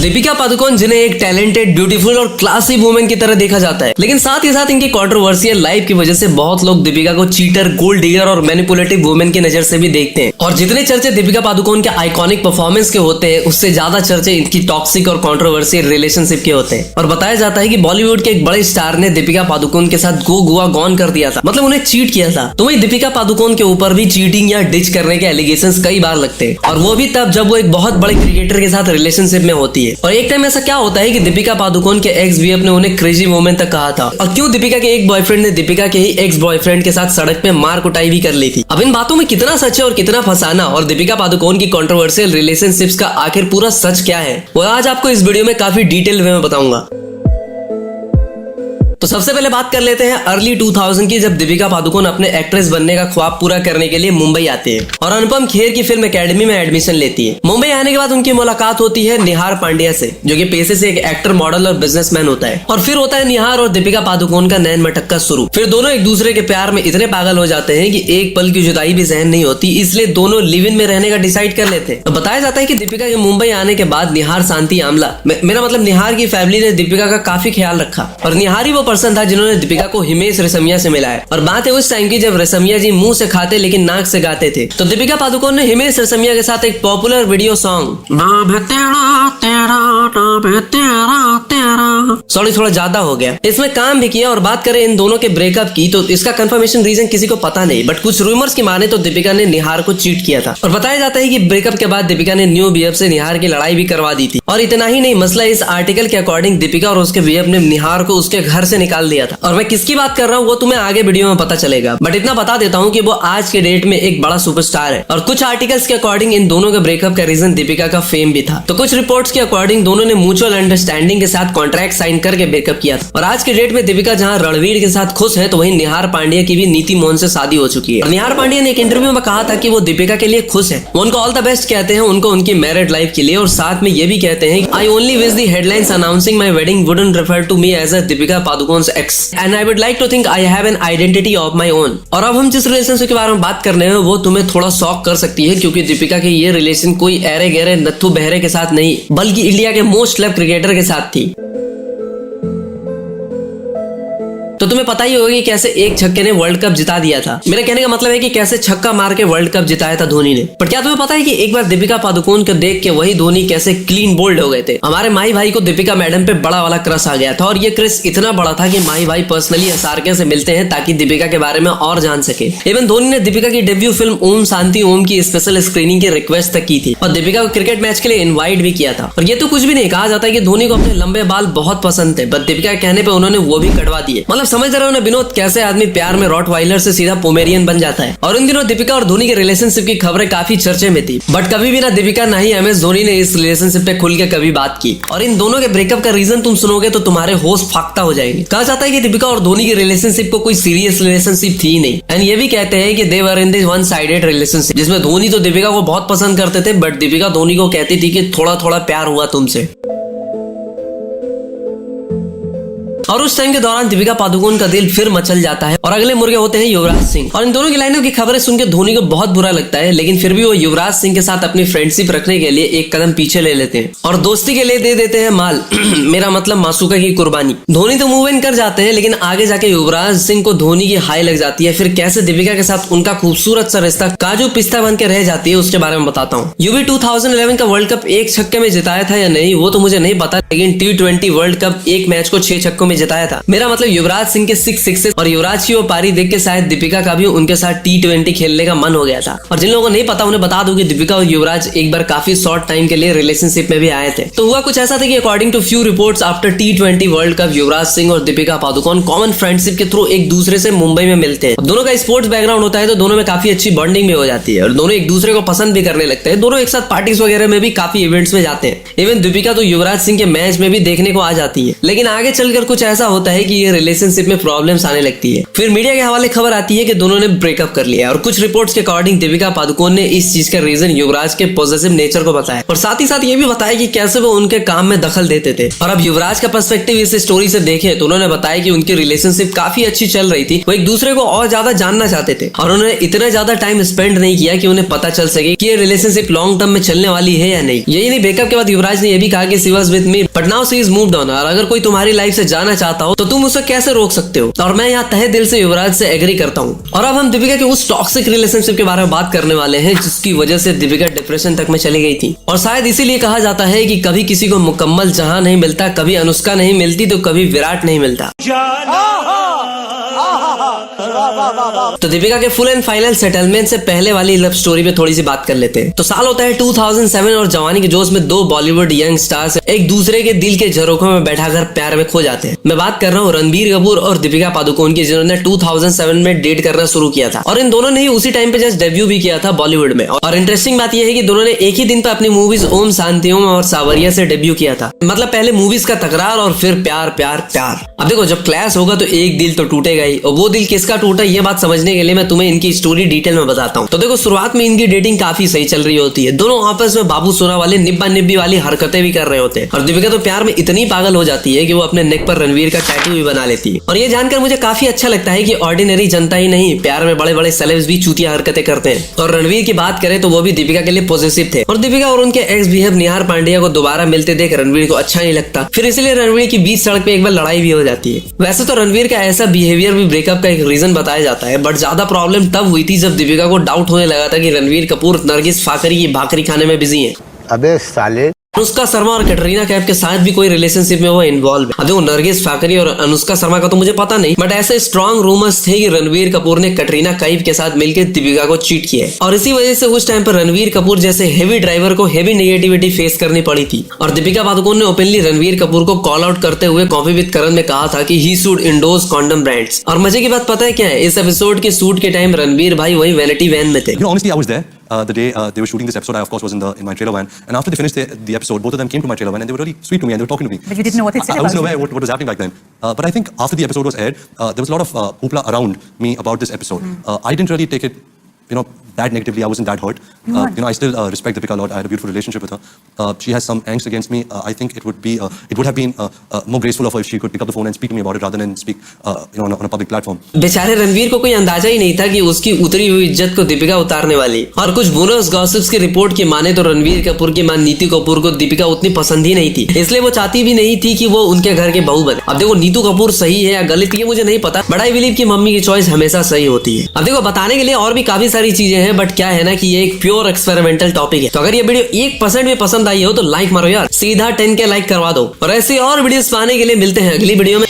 दीपिका पादुकोण जिन्हें एक talented, beautiful और क्लासी वुमेन की तरह देखा जाता है, लेकिन साथ ही साथ इनकी कंट्रोवर्शियल लाइफ की वजह से बहुत लोग दीपिका को चीटर, गोल्ड डिगर और मैनिपुलेटिव वुमेन की नजर से भी देखते हैं। और जितने चर्चे दीपिका पादुकोण के आइकॉनिक परफॉर्मेंस के होते हैं, उससे ज्यादा चर्चे इनकी टॉक्सिक और कंट्रोवर्शियल रिलेशनशिप के होते हैं। और बताया जाता है कि बॉलीवुड के एक बड़े स्टार ने दीपिका पादुकोण के साथ गो गुआ गॉन कर दिया था, मतलब उन्हें चीट किया था। तो वही दीपिका पादुकोण के ऊपर भी चीटिंग या डिच करने के एलिगेशंस कई बार लगते हैं, और वो भी तब जब वो एक बहुत बड़े क्रिकेटर के साथ रिलेशनशिप में होती है। और एक टाइम ऐसा क्या होता है कि दीपिका पादुकोण के एक्स वीएफ ने उन्हें क्रेजी वुमेन तक कहा था। और क्यों दीपिका के एक बॉयफ्रेंड ने दीपिका के ही एक्स बॉयफ्रेंड के साथ सड़क पे मार कुटाई भी कर ली थी। अब इन बातों में कितना सच है और कितना फसाना, और दीपिका पादुकोण की कंट्रोवर्शियल रिलेशनशिप्स का आखिर पूरा सच क्या है, वो आज आपको इस वीडियो में काफी डिटेल वे में बताऊंगा। तो सबसे पहले बात कर लेते हैं अर्ली 2000 की, जब दीपिका पादुकोण अपने एक्ट्रेस बनने का ख्वाब पूरा करने के लिए मुंबई आते हैं और अनुपम खेर की फिल्म एकेडमी में एडमिशन लेती है। मुंबई आने के बाद उनकी मुलाकात होती है निहार पांड्या से, जो कि पेशे से एक एक्टर, मॉडल और बिजनेसमैन होता है। और फिर होता है निहार और दीपिका पादुकोण का नैन मटक्का शुरू। फिर दोनों एक दूसरे के प्यार में इतने पागल हो जाते हैं कि एक पल की जुदाई भी सहन नहीं होती, इसलिए दोनों लिव इन में रहने का डिसाइड कर लेते हैं। तो बताया जाता है कि दीपिका के मुंबई आने के बाद निहार शांति आमला, मेरा मतलब निहार की फैमिली ने दीपिका का काफी ख्याल रखा, और निहार ही वो पर्सन था जिन्होंने दीपिका को हिमेश रेशमिया से मिलाया। और बात है उस टाइम की जब रेशमिया जी मुंह से खाते लेकिन नाक से गाते थे। तो दीपिका पादुकोण ने हिमेश रेशमिया के साथ एक पॉपुलर वीडियो सॉन्ग नाम है तेरा तेरा नाम है तेरा तेरा, सॉरी थोड़ा ज्यादा हो गया, इसमें काम भी किया। और बात करें इन दोनों के ब्रेकअप की, तो इसका कंफर्मेशन रीजन किसी को पता नहीं, बट कुछ रूमर्स की माने तो दीपिका ने निहार को चीट किया था। और बताया जाता है कि ब्रेकअप के बाद दीपिका ने न्यू बीएफ से निहार की लड़ाई भी करवा दी थी। और इतना ही नहीं, मसला इस आर्टिकल के अकॉर्डिंग दीपिका और उसके बीएफ ने निहार को उसके घर से निकाल दिया था। और मैं किसकी बात कर रहा हूँ वो तुम्हें आगे वीडियो में पता चलेगा, बट इतना बता देता हूँ कि वो आज के डेट में एक बड़ा सुपरस्टार है। और कुछ आर्टिकल्स के अकॉर्डिंग इन दोनों के ब्रेकअप का रीजन दीपिका का फेम भी था। तो कुछ रिपोर्ट्स के अकॉर्डिंग दोनों ने म्यूचुअल अंडरस्टैंडिंग के साथ कॉन्ट्रैक्ट साइन करके ब्रेकअप किया था। और आज के डेट में दीपिका जहाँ रणवीर के साथ खुश है, तो वहीं निहार पांड्या की भी नीति मोहन से शादी हो चुकी है। और निहार पांड्या ने एक इंटरव्यू में कहा था कि वो दीपिका के लिए खुश है, वो उनको ऑल द बेस्ट कहते हैं उनको उनकी मैरिड लाइफ के लिए। और साथ में ये भी कहते हैं I only wish the headlines announcing my wedding wouldn't refer to me as a Deepika Padukone's ex and I would like to think I have an identity of my own। और अब हम जिस रिलेशनशिप के बारे में बात करने हैं वो तुम्हें थोड़ा शॉक कर सकती है, क्योंकि दीपिका के ये रिलेशन कोई ऐरे गहरे नत्थु बहरे के साथ नहीं, बल्कि इंडिया के मोस्ट लव क्रिकेटर के साथ थी। तो तुम्हें पता ही होगा कि कैसे एक छक्के ने वर्ल्ड कप जिता दिया था। मेरे कहने का मतलब है कि कैसे छक्का मार के वर्ल्ड कप जिताया था धोनी ने। पर क्या तुम्हें पता है कि एक बार दीपिका पादुकोण को देख के वही धोनी कैसे क्लीन बोल्ड हो गए थे। हमारे माही भाई को दीपिका मैडम पे बड़ा वाला क्रश आ गया था, और ये क्रश इतना बड़ा था कि माही भाई पर्सनली एसआरके से मिलते हैं ताकि दीपिका के बारे में और जान सके। इवन धोनी ने दीपिका की डेब्यू फिल्म ओम शांति ओम की स्पेशल स्क्रीनिंग की रिक्वेस्ट तक की थी, और दीपिका को क्रिकेट मैच के लिए इन्वाइट भी किया था। और ये तो कुछ भी नहीं, कहा जाता है कि धोनी को अपने लंबे बाल बहुत पसंद थे, बट दीपिका के कहने पर उन्होंने वो भी कटवा दिए। मतलब समझ रहे हो ना विनोद, कैसे आदमी प्यार में रॉटवाइलर से सीधा पोमेरियन बन जाता है। और इन दिनों दीपिका और धोनी के रिलेशनशिप की खबरें काफी चर्चे में थी, बट कभी भी ना दीपिका ना ही एमएस धोनी ने इस रिलेशनशिप पे खुल के कभी बात की। और इन दोनों के ब्रेकअप का रीजन तुम सुनोगे तो तुम्हारे होश फाख्ता हो जाएंगे। कहा जाता है कि दीपिका और धोनी की रिलेशनशिप को कोई सीरियस रिलेशनशिप थी नहीं, एंड ये भी कहते हैं कि they were in this one sided relationship, जिसमें धोनी तो दीपिका को बहुत पसंद करते थे, बट दीपिका धोनी को कहती थी कि थोड़ा थोड़ा प्यार हुआ तुमसे। और उस टाइम के दौरान दीपिका पादुकोण का दिल फिर मचल जाता है, और अगले मुर्गे होते हैं युवराज सिंह। और इन दोनों की लाइनों की खबरें सुन के धोनी को बहुत बुरा लगता है, लेकिन फिर भी वो युवराज सिंह के साथ अपनी फ्रेंडशिप रखने के लिए एक कदम पीछे ले लेते हैं और दोस्ती के लिए दे देते हैं माल मेरा मतलब मासूका की कुर्बानी। धोनी तो मूव इन कर जाते हैं, लेकिन आगे जाके युवराज सिंह को धोनी की हाई लग जाती है। फिर कैसे दीपिका के साथ उनका खूबसूरत सा रिश्ता काजू पिस्ता बन के रह जाती है, उसके बारे में बताता हूँ। यूवी 2011 का वर्ल्ड कप एक छक्के में जिताया था या नहीं वो तो मुझे नहीं पता, लेकिन T20 वर्ल्ड कप एक मैच को 6 छक्कों में जिताया था। मेरा मतलब युवराज सिंह के 6 सिक्सेस और युवराज की वो पारी देख के शायद दीपिका का भी उनके साथ T20 खेलने का मन हो गया था। और जिन लोगों को नहीं पता उन्हें बता दूं कि दीपिका और युवराज एक बार काफी शॉर्ट टाइम के लिए रिलेशनशिप में भी आए थे। तो हुआ कुछ ऐसा था कि according to few reports after T20 world cup Yuvraj Singh और दीपिका पादुकोण कॉमन फ्रेंडशिप के थ्रू एक दूसरे से मुंबई में मिलते हैं। दोनों का स्पोर्ट्स बैकग्राउंड होता है, तो दोनों में काफी अच्छी बॉन्डिंग भी हो जाती है और दोनों एक दूसरे को पसंद भी करने लगते हैं। दोनों एक साथ पार्टीज वगैरह में भी काफी इवेंट्स में जाते हैं। इवन दीपिका तो युवराज सिंह के मैच में भी देखने को आ जाती है। लेकिन आगे चलकर कुछ ऐसा होता है कि ये रिलेशनशिप में प्रॉब्लम्स आने लगती है। फिर मीडिया के हवाले खबर आती है कि दोनों ने ब्रेकअप कर लिया और कुछ रिपोर्ट्स के अकॉर्डिंग दीपिका पादुकोण ने इस चीज का रीजन युवराज के पॉजिटिव नेचर को बताया और साथ ही साथ ये भी बताया कि कैसे वो उनके काम में दखल देते थे। और अब युवराज का पर्सपेक्टिव इस स्टोरी से देखे तो उन्होंने बताया कि उनकी रिलेशनशिप काफी अच्छी चल रही थी, वो एक दूसरे को और ज्यादा जानना चाहते थे और उन्होंने इतना ज्यादा टाइम स्पेंड नहीं किया कि उन्हें पता चल सके कि ये रिलेशनशिप लॉन्ग टर्म में चलने वाली है या नहीं। यही नहीं, ब्रेकअप के बाद युवराज ने यह भी कहा कि she was with me but now she is moved on, और अगर कोई तुम्हारी लाइफ से जाना चाहता हो तो तुम उसे कैसे रोक सकते हो। और मैं यहाँ तहे दिल से युवराज से एग्री करता हूँ। और अब हम दीपिका के उस टॉक्सिक रिलेशनशिप के बारे में बात करने वाले हैं जिसकी वजह से दीपिका डिप्रेशन तक में चली गई थी। और शायद इसीलिए कहा जाता है कि कभी किसी को मुकम्मल जहां नहीं मिलता, कभी अनुष्का नहीं मिलती तो कभी विराट नहीं मिलता। तो दीपिका के फुल एंड फाइनल सेटलमेंट से पहले वाली लव स्टोरी पे थोड़ी सी बात कर लेते हैं। तो साल होता है 2007 और जवानी के जोश में दो बॉलीवुड यंग स्टार्स एक दूसरे के दिल के झरोखों में बैठाकर प्यार में खो जाते हैं। मैं बात कर रहा हूँ रणबीर कपूर और दीपिका पादुकोण की, जिन्होंने 2007 में डेट करना शुरू किया था और इन दोनों ने ही उसी टाइम पे जस्ट डेब्यू भी किया था बॉलीवुड में। और इंटरेस्टिंग बात यह है कि दोनों ने एक ही दिन पे अपनी मूवीज ओम शांति ओम और सावरिया से डेब्यू किया था। मतलब पहले मूवीज का तकरार और फिर प्यार प्यार प्यार। अब देखो, जब क्लैश होगा तो एक दिल तो टूटेगा ही, और वो दिल किसका टूटा ये बात समझने के लिए मैं तुम्हें इनकी स्टोरी डिटेल में बताता हूँ। तो देखो, शुरुआत में इनकी डेटिंग काफी सही चल रही होती है, दोनों आपस में बाबू सोना वाले निब्बा निब्बी वाली हरकतें भी कर रहे होते हैं। और दीपिका तो प्यार में इतनी पागल हो जाती है कि वो अपने नेक पर रणवीर का टैटू भी बना लेती है। और ये जानकर मुझे काफी अच्छा लगता है कि ऑर्डिनरी जनता ही नहीं, प्यार में बड़े बड़े सेलेब्स भी चूतिया हरकतें करते हैं। और रणवीर की बात करें तो वो भी दीपिका के लिए पॉजिटिव थे। और दीपिका और उनके एक्स बीएफ निहार पांड्या को दोबारा मिलते देख रणवीर को अच्छा नहीं लगता, फिर इसलिए रणवीर की बीच सड़क पे एक बार लड़ाई भी हो जाती है। वैसे तो रणवीर का ऐसा बिहेवियर भी ब्रेकअप का एक रीजन बताया जाता है, बट ज्यादा प्रॉब्लम तब हुई थी जब दीपिका को डाउट होने लगा था कि रणवीर कपूर नरगिस फाकरी की भाकरी खाने में बिजी है। अबे साले, अनुष्का शर्मा और कैटरीना कैफ के साथ भी कोई रिलेशनशिप में वो इन्वॉल्व है। अब देखो, नरगिस फाकरी और अनुष्का शर्मा का तो मुझे पता नहीं, बट ऐसे स्ट्रॉन्ग रूमर्स थे कि रणवीर कपूर ने कैटरीना कैफ के साथ मिलकर दीपिका को चीट किया है। और इसी वजह से उस टाइम पर रणवीर कपूर जैसे हेवी ड्राइवर को हेवी नेगेटिविटी फेस करनी पड़ी थी। और दीपिका पादुकोण ने ओपनली रणवीर कपूर को कॉल आउट करते हुए कॉफी विद करण में कहा था कि he should endorse condom brands. और मजे की बात पता है क्या है, इस एपिसोड के शूट के टाइम रणवीर भाई वही वैनिटी वैन में थे। Honestly, I was there. The day they were shooting this episode, I of course was in my trailer van, and after they finished the episode, both of them came to my trailer van, and they were really sweet to me, and they were talking to me. But you didn't know what they said I wasn't aware about what was happening back then. But I think after the episode was aired, there was a lot of hoopla around me about this episode. I didn't really take it, that negatively. I wasn't that hurt. I still respect Deepika a lot. I had a beautiful relationship with her. She has some angst against me. I think it would have been more graceful of her if she could pick up the phone and speak to me about it rather than speak, on a public platform. बेचारे रणवीर को कोई अंदाजा ही नहीं था कि उसकी उतरी हुई इज्जत को दीपिका उतारने वाली। और कुछ बोनस गॉसिप्स की रिपोर्ट की माने तो रणवीर कपूर की मां नीतू कपूर को दीपिका उतनी पसंद ही नहीं थी, इसलिए वो चाहती भी नहीं थी कि वो उनके घर के बहू बने। अब देखो, नीतू कपूर सही है या गलत ये मुझे नहीं पता, बट आई बिलीव कि मम्मी की चॉइस हमेशा सही होती है। अब देखो, बताने के लिए और भी काफी सारी चीजें हैं, बट क्या है ना कि ये एक प्योर एक्सपेरिमेंटल टॉपिक है। तो अगर ये वीडियो 1% भी पसंद आई हो तो लाइक मारो यार, सीधा 10K लाइक करवा दो। और ऐसे और वीडियोस पाने के लिए मिलते हैं अगली वीडियो में।